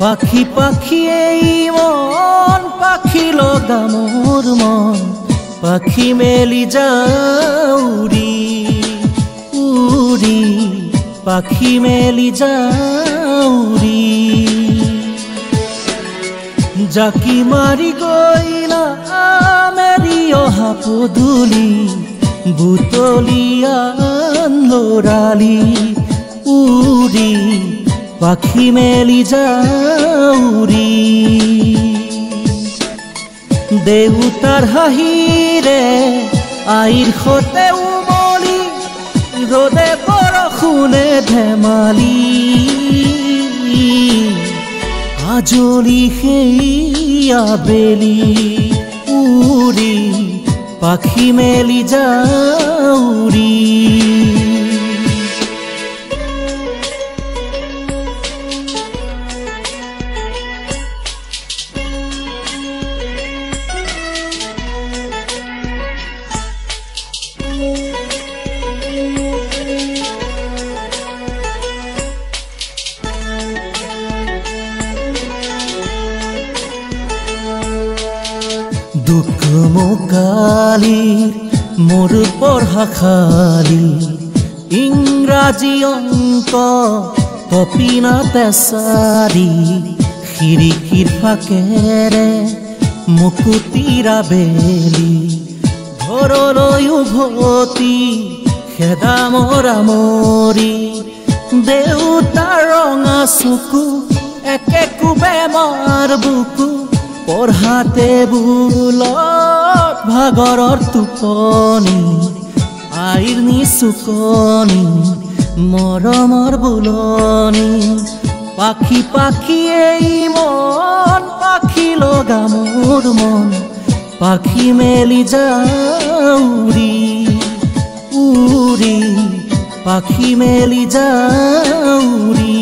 পাখি পাখি এই মন পাখি লগা মোর মন পাখি মেলি যাও উড়ি উড়ি পাখি মেলি যাও উড়ি জাকি মারি গইলা মেরি অহা পদূলি বুতলিয়ান লৰালি উড়ি পাখি মেলি যাও উড়ি দেউতাৰ হাঁহিৰে আইৰ সতে উমলি ৰ'দে বৰষুণে ধেমালি আজলি সেই আবেলি উড়ি পাখি মেলি যাও উড়ি দুঃখ মোকালিৰ মোৰ পঢ়া খালি ইংৰাজী অংক কপিনা তেচাৰি খিৰিকীৰ ফাকেৰে মুকুতিৰা বেলি ঘৰলৈ উভতি খেদা মৰা মৰি দেউতাৰ ৰঙা চকু একে কোবে মাৰ বুকু পঢ়াতে বুলত ভাগৰৰ টোপনি আইৰ নিচুকনি মৰমৰ বুলনি পাখি পাখি এই মন পাখি লগা মোৰ মন পাখি মেলি যাও উড়ি উড়ি পাখি মেলি যাও উড়ি